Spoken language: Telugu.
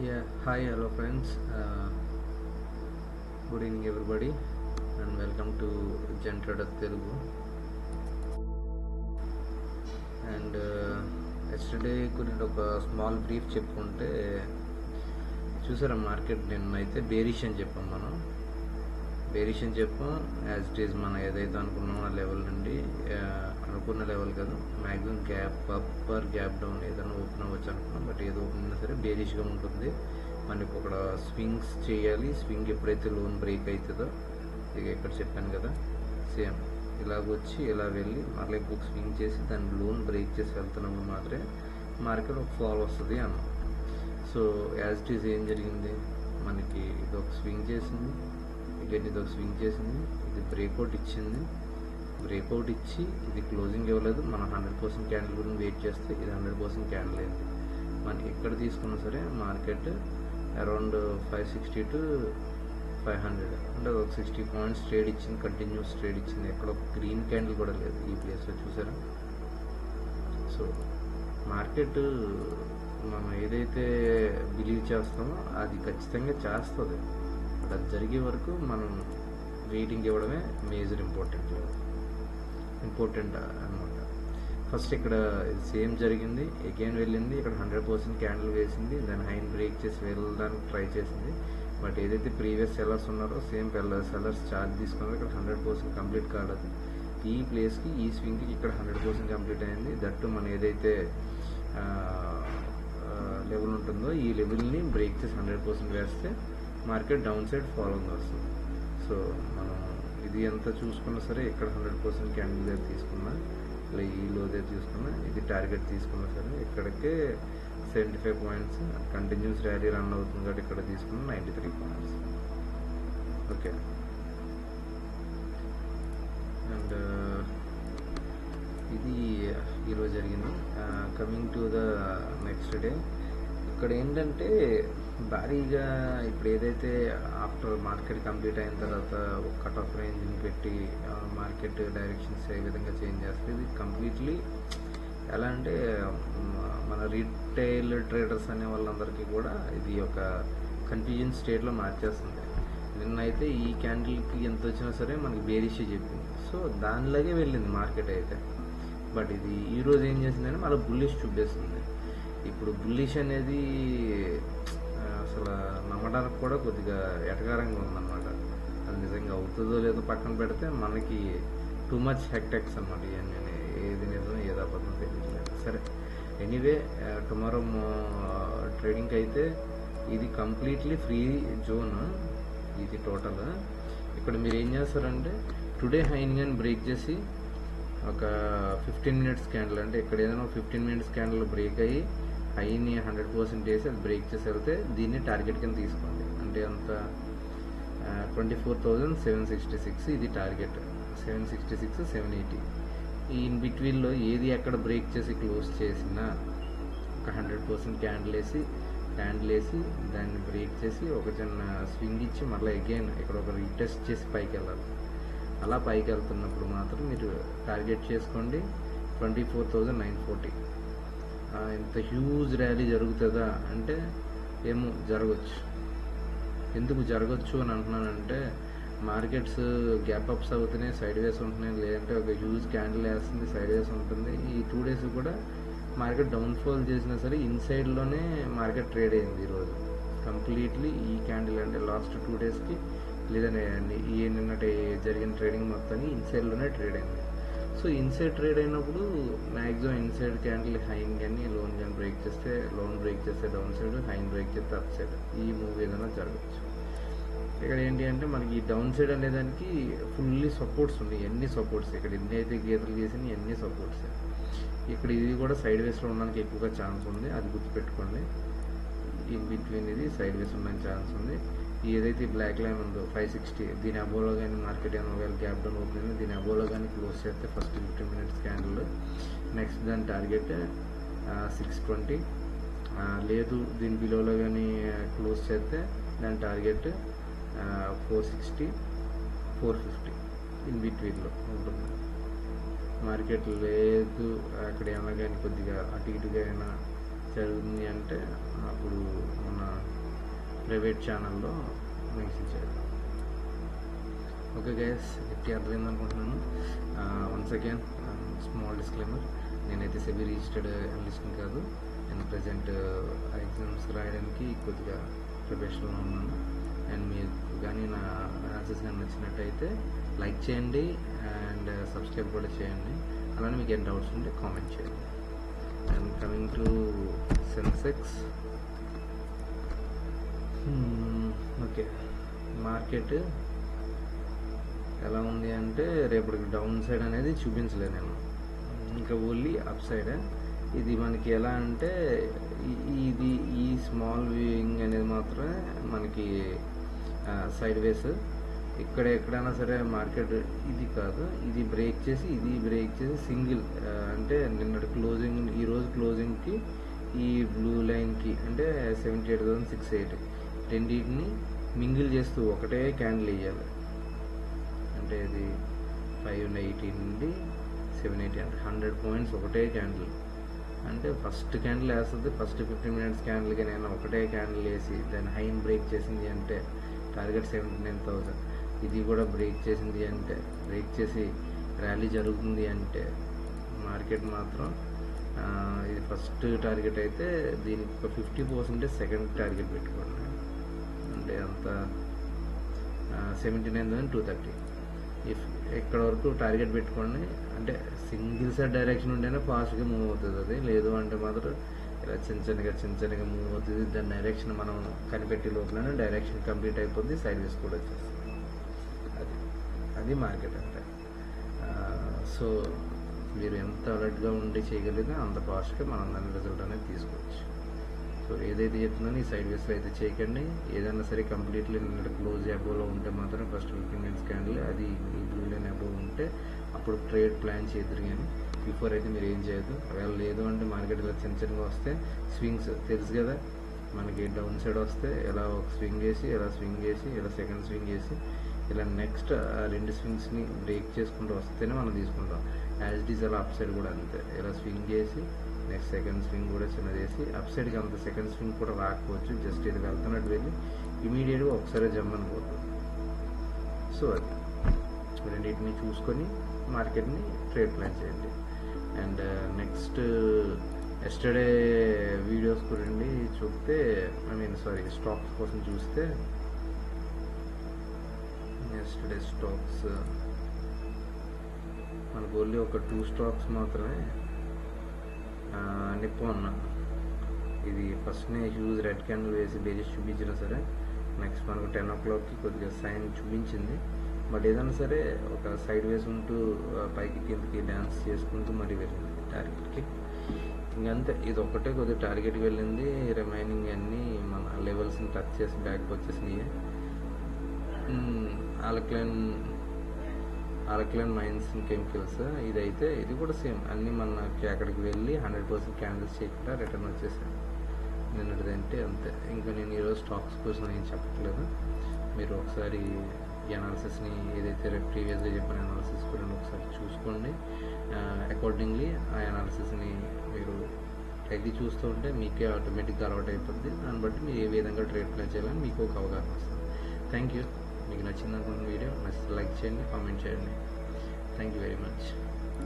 Yeah, hi, hello friends. Good evening, everybody, and welcome to Gentrader Telugu. And yesterday గురించి ఒక స్మాల్ బ్రీఫ్ చెప్పుకుంటే చూసారా మార్కెట్ నిన్నైతే బేరిష్ అని చెప్పాం. మనం బేరిష్ అని చెప్పాం. యాజ్ ఇట్ ఈజ్ మనం ఏదైతే అనుకున్నామో ఆ లెవెల్ నుండి అనుకున్న లెవెల్ కాదు, maximum gap upper gap down ఏదైనా ఓపెన్ అవ్వచ్చు అనుకున్నాం. బట్ ఏదో ఓపెన్ అయినా సరే బేరిష్గా ఉంటుంది. మనకు ఒక స్వింగ్స్ చేయాలి. స్వింగ్ ఎప్పుడైతే లోన్ బ్రేక్ అవుతుందో, ఇక ఇక్కడ చెప్పాను కదా, సేమ్ ఇలాగొచ్చి ఇలా వెళ్ళి మళ్ళీ ఇంకొక స్వింగ్ చేసి దాన్ని లోన్ బ్రేక్ చేసి వెళ్తున్నప్పుడు మాత్రమే మార్కెట్ ఒక ఫాల్ వస్తుంది అన్నాం. సో యాజ్ ఇట్ ఈజ్ ఏం జరిగింది, మనకి ఇది ఒక స్వింగ్ చేసింది, ఇది ఒక స్వింగ్ చేసింది, ఇది బ్రేక్అవుట్ ఇచ్చింది. బ్రేక్అవుట్ ఇచ్చి ఇది క్లోజింగ్ ఇవ్వలేదు. మనం 100% క్యాండిల్ గురించి వెయిట్ చేస్తే ఇది 100% క్యాండిల్ అయింది. మనకి ఎక్కడ తీసుకున్నా సరే మార్కెట్ అరౌండ్ 560 to 500 అంటే ఒక 60 పాయింట్స్ ట్రేడ్ ఇచ్చింది, కంటిన్యూస్ ట్రేడ్ ఇచ్చింది. ఎక్కడ ఒక గ్రీన్ క్యాండిల్ కూడా లేదు ఈ ప్లేస్లో, చూసారా. సో మార్కెట్ మనం ఏదైతే బిలీవ్ చేస్తామో అది ఖచ్చితంగా చేస్తుంది. అది జరిగే వరకు మనం వెయిటింగ్ ఇవ్వడమే మేజర్ ఇంపార్టెంట్ అనమాట. ఫస్ట్ ఇక్కడ సేమ్ జరిగింది, అగైన్ వెళ్ళింది, ఇక్కడ 100% క్యాండిల్ వేసింది, దాన్ని హైన్ బ్రేక్ చేసి వెళ్ళడానికి ట్రై చేసింది. బట్ ఏదైతే ప్రీవియస్ సెల్లర్స్ ఉన్నారో సేమ్ సెల్లర్స్ ఛార్జ్ తీసుకున్నారో ఇక్కడ 100% కంప్లీట్ కాలేదు. ఈ ప్లేస్కి ఈ స్వింగ్కి ఇక్కడ 100% కంప్లీట్ అయింది. దట్టు మనం ఏదైతే లెవెల్ ఉంటుందో ఈ లెవెల్ని బ్రేక్ చేసి 100% వేస్తే మార్కెట్ డౌన్ సైడ్ ఫాలోయింగ్ వస్తుంది. సో మనం ఇది ఎంత చూసుకున్నా సరే ఇక్కడ 100% క్యాండిల్ దగ్గర తీసుకున్నా, ఇలా ఈ లో దగ్గర తీసుకున్నా, ఇది టార్గెట్ తీసుకున్నా సరే ఇక్కడికే 75 పాయింట్స్ కంటిన్యూస్ ర్యాలీ రన్ అవుతుంది కాబట్టి ఇక్కడ తీసుకున్న 93 పాయింట్స్. ఓకే, అండ్ ఇది ఈరోజు జరిగింది. Coming to the next day, ఇక్కడ ఏంటంటే భారీగా ఇప్పుడు ఏదైతే ఆఫ్టర్ మార్కెట్ కంప్లీట్ అయిన తర్వాత ఒక కట్ ఆఫ్ రేంజ్ని పెట్టి మార్కెట్ డైరెక్షన్స్ ఏ విధంగా చేంజ్ చేస్తుంది, ఇది కంప్లీట్లీ ఎలా అంటే మన రీటైల్ ట్రేడర్స్ అనే వాళ్ళందరికీ కూడా ఇది ఒక కన్ఫ్యూజన్ స్టేట్లో మార్చేస్తుంది. నిన్నైతే ఈ క్యాండిల్కి ఎంత వచ్చినా సరే మనకి బేరిష్ చెప్పింది, సో దానిలాగే వెళ్ళింది మార్కెట్ అయితే. బట్ ఇది ఈరోజు ఏం చేసిందని మళ్ళీ బుల్లిష్ చూపిస్తుంది. ఇప్పుడు బుల్లిష్ అనేది అసలు నమ్మడానికి కూడా కొద్దిగా ఎటకారంగా ఉందన్నమాట. అది నిజంగా అవుతుందో లేదో పక్కన పెడితే మనకి టూ మచ్ హెక్టెక్స్ అనమాట. ఇవన్నీ ఏది నిజం ఏది అబద్ధం తెలియట్లేదు. సరే, ఎనీవే టుమారో ట్రేడింగ్కి అయితే ఇది కంప్లీట్లీ ఫ్రీ జోన్. ఇది టోటల్ ఇక్కడ మీరు ఏం చేస్తారంటే టుడే హైన్ కానీ బ్రేక్ చేసి ఒక 15 minutes క్యాండిల్, అంటే ఇక్కడ ఏదైనా 15 minutes క్యాండిల్ బ్రేక్ అయ్యి హైని 100% వేసి అది బ్రేక్ చేసి వెళ్తే దీన్ని టార్గెట్ కింద తీసుకోండి. అంటే అంత 24,766 ఇది టార్గెట్, 766, 780. ఈ ఇన్ బిట్వీన్లో ఏది ఎక్కడ బ్రేక్ చేసి క్లోజ్ చేసినా ఒక 100% క్యాండిల్ వేసి దాన్ని బ్రేక్ చేసి ఒక చిన్న స్వింగ్ ఇచ్చి మళ్ళీ అగైన్ ఇక్కడ ఒక రీటెస్ట్ చేసి పైకి వెళ్ళాలి. అలా పైకి వెళ్తున్నప్పుడు మాత్రం మీరు టార్గెట్ చేసుకోండి 24,940. ఇంత హ్యూజ్ ర్యాలీ జరుగుతుందా అంటే ఏమో జరగచ్చు. ఎందుకు జరగచ్చు అని అంటున్నానంటే మార్కెట్స్ గ్యాప్ అప్స్ అవుతున్నాయి, సైడ్ వేస్ ఉంటున్నాయి, లేదంటే ఒక హ్యూజ్ క్యాండిల్ వేస్తుంది, సైడ్ వేస్ ఉంటుంది. ఈ 2 days కూడా మార్కెట్ డౌన్ఫాల్ చేసినా సరే ఇన్సైడ్లోనే మార్కెట్ ట్రేడ్ అయింది ఈరోజు కంప్లీట్లీ. ఈ క్యాండిల్ అంటే లాస్ట్ 2 daysకి లేదంటే ఈ నిన్నటి జరిగిన ట్రేడింగ్ మొత్తాన్ని ఇన్సైడ్లోనే ట్రేడ్ అయింది. సో ఇన్సైడ్ ట్రేడ్ అయినప్పుడు మ్యాక్సిమం ఇన్సైడ్ క్యాండిల్ హైన్ కానీ లోన్ కానీ బ్రేక్ చేస్తే డౌన్ సైడ్, హైన్ బ్రేక్ చేస్తే అప్ సైడ్, ఈ మూవ్ ఏదైనా జరగచ్చు. ఇక్కడ ఏంటి అంటే మనకి ఈ డౌన్ సైడ్ అనేదానికి ఫుల్లీ సపోర్ట్స్ ఉన్నాయి. ఎన్ని సపోర్ట్స్ ఇక్కడ ఎన్ని అయితే గీతలు చేసినాయి అన్ని సపోర్ట్స్. ఇక్కడ ఇది కూడా సైడ్ వేస్లో ఉండడానికి ఎక్కువగా ఛాన్స్ ఉంది, అది గుర్తుపెట్టుకోండి. ఇన్ బిట్వీన్ ఇది సైడ్ వేస్ ఉండడానికి ఛాన్స్ ఉంది. ఏదైతే బ్లాక్ లైన్ ఉందో 560, దీని అబోలో కానీ మార్కెట్ ఏమో ఒకవేళ గ్యాప్ డౌన్ ఓపెన్ అయింది, దీని అబోలో కానీ క్లోజ్ చేస్తే ఫస్ట్ 15 minutes క్యాండిల్, నెక్స్ట్ దాని టార్గెట్ 620. లేదు దీని బిలోలో కానీ క్లోజ్ చేస్తే దాని టార్గెట్ 460, 450 ఇన్ బిట్వీన్లో ఉంటుంది. మార్కెట్ లేదు అక్కడ ఏమైనా కానీ కొద్దిగా అటు ఇటుగా అయినా జరుగుతుంది అంటే అప్పుడు మన ప్రైవేట్ ఛానల్లో మెన్షన్ చేయాలి. ఓకే గైస్, ఇది అర్థమైంది అనుకుంటున్నాను. వన్స్ అగైన్ స్మాల్ డిస్క్లైమర్, నేనైతే సెబీ రిజిస్టర్డ్ అనలిస్ట్ని కాదు. నేను ప్రజెంట్ ఎగ్జామ్స్ రాయడానికి కొద్దిగా ప్రిపరేషన్లో ఉన్నాను. అండ్ మీకు కానీ నా ఆన్సర్స్ కానీ నచ్చినట్టయితే లైక్ చేయండి అండ్ సబ్స్క్రైబ్ కూడా చేయండి. అలానే మీకు ఏం డౌట్స్ ఉంటే కామెంట్ చేయండి. And coming to Sensex, okay, market ఎలా ఉంది అంటే రేపటికి డౌన్ సైడ్ అనేది చూపించలేదు నేను, ఇంకా ఓన్లీ అప్ సైడ్. ఇది మనకి ఎలా అంటే ఇది ఈ స్మాల్ వ్యూయింగ్ అనేది మాత్రమే మనకి సైడ్ వేస్. ఇక్కడ ఎక్కడైనా సరే మార్కెట్ ఇది కాదు, ఇది బ్రేక్ చేసి ఇది బ్రేక్ చేసి సింగిల్ అంటే నిన్నటి క్లోజింగ్ ఈరోజు క్లోజింగ్కి ఈ బ్లూ లైన్కి అంటే 78,680 రెండింటిని మింగిల్ చేస్తూ ఒకటే క్యాండిల్ వేయాలి. అంటే ఇది 580 నుండి 780 అంటే 100 పాయింట్స్ ఒకటే క్యాండిల్. అంటే ఫస్ట్ క్యాండిల్ వేస్తుంది, ఫస్ట్ 15 మినిట్స్ క్యాండిల్కి నేను ఒకటే క్యాండిల్ వేసి దాన్ని హైన్ బ్రేక్ చేసింది అంటే టార్గెట్ 79,000. ఇది కూడా బ్రేక్ చేసింది అంటే, బ్రేక్ చేసి ర్యాలీ జరుగుతుంది అంటే మార్కెట్ మాత్రం ఇది ఫస్ట్ టార్గెట్ అయితే దీనికి ఒక 50% సెకండ్ టార్గెట్ పెట్టుకోండి. అంటే అంత 79,230. ఇఫ్ ఎక్కడ వరకు టార్గెట్ పెట్టుకోండి. అంటే సింగిల్ సైడ్ డైరెక్షన్ ఉంటేనే ఫాస్ట్గా మూవ్ అవుతుంది అది, లేదు అంటే మాత్రం ఇలా చిన్నగా మూవ్ అవుతుంది. దాని డైరెక్షన్ మనం కనిపెట్టి లోపలనే డైరెక్షన్ కంప్లీట్ అయిపోద్ది, సైడ్ వేస్ కూడా వచ్చేస్తుంది. అది మార్కెట్ అంటే. సో మీరు ఎంత అలర్ట్గా ఉండి చేయగలిగితే అంత ఫాస్ట్గా మనం దాని రిజల్ట్ అనేది తీసుకోవచ్చు. సో ఏదైతే చెప్తున్నానో ఈ సైడ్ వేస్లో అయితే చేయకండి. ఏదైనా సరే కంప్లీట్లీ క్లోజ్ అబోవ్లో ఉంటే మాత్రం ఫస్ట్ 15 మినిట్స్ క్యాండిల్ అది ఈ బ్లూ లైన్ అబోవ్ ఉంటే అప్పుడు ట్రేడ్ ప్లాన్ చేద్దరు. కానీ బిఫోర్ అయితే మీరు ఏం చేయదు. ఒకవేళ లేదు అంటే మార్కెట్ ఇలా చిన్నగా వస్తే స్వింగ్స్ తెలుసు కదా మనకి, డౌన్ సైడ్ వస్తే ఎలా ఒక స్వింగ్ చేసి ఇలా స్వింగ్ చేసి ఇలా సెకండ్ స్వింగ్ చేసి ఇలా నెక్స్ట్ రెండు స్వింగ్స్ని బ్రేక్ చేసుకుంటూ వస్తేనే మనం తీసుకుంటాం. యాజ్ ఇట్ ఈస్ అలా అప్ సైడ్ కూడా అంతే, ఇలా స్వింగ్ చేసి నెక్స్ట్ సెకండ్ స్వింగ్ కూడా చిన్నది వేసి అప్ సైడ్కి అంత సెకండ్ స్వింగ్ కూడా రాకపోవచ్చు, జస్ట్ ఇది వెళ్తున్నట్టు వెళ్ళి ఇమీడియట్గా ఒకసారి జమ్మని పోతుంది. సో అది రెండింటిని చూసుకొని మార్కెట్ని ట్రేడ్ ప్లాన్ చేయండి. అండ్ నెక్స్ట్ ఎస్టర్డే వీడియోస్ గురించి చూస్తే స్టాక్స్ కోసం చూస్తే ఎస్టర్డే స్టాక్స్ మనకు ఓన్లీ ఒక 2 స్టాక్స్ మాత్రమే. నిప్పాన్ ఇది ఫస్ట్నే హ్యూజ్ రెడ్ క్యాండిల్ వేసి బేజెస్ చూపించినా సరే నెక్స్ట్ మనకు 10 o'clockకి కొద్దిగా సైన్ చూపించింది. బట్ ఏదైనా సరే ఒక సైడ్ వేస్ ఉంటూ పైకి కిందకి డ్యాన్స్ చేసుకుంటూ మరి వెళ్ళింది టార్గెట్కి. ఇంకంతే, ఇది ఒక్కటే కొద్దిగా టార్గెట్కి వెళ్ళింది. రిమైనింగ్ అన్నీ మన లెవెల్స్ని టచ్ చేసి బ్యాక్ వచ్చేసినాయి. ఆల్కలైన్ మైన్స్ అండ్ కెమికల్స్ ఇదైతే ఇది కూడా సేమ్, అన్నీ మనకి అక్కడికి వెళ్ళి 100% క్యాండిల్స్ చేయకుండా రిటర్న్ వచ్చేసాను నిన్నటిదంటే అంతే. ఇంకా నేను ఈరోజు స్టాక్స్ కోసం ఏం చెప్పట్లేదు. మీరు ఒకసారి ఈ అనాలిసిస్ని ఏదైతే ప్రీవియస్గా చెప్పిన అనాలిసిస్ కూడా ఒకసారి చూసుకోండి. అకార్డింగ్లీ ఆ అనాలిసిస్ని మీరు డైలీ చూస్తూ ఉంటే మీకే ఆటోమేటిక్గా అలవాటు అయిపోద్ది. దాన్ని బట్టి మీరు ఏ విధంగా ట్రేడ్ ప్లాన్ చేయాలని మీకు ఒక అవగాహన వస్తుంది. Thank you. మీకు నచ్చింది అనుకున్న వీడియో నచ్చితే లైక్ చేయండి, కామెంట్ చేయండి. Thank you very much.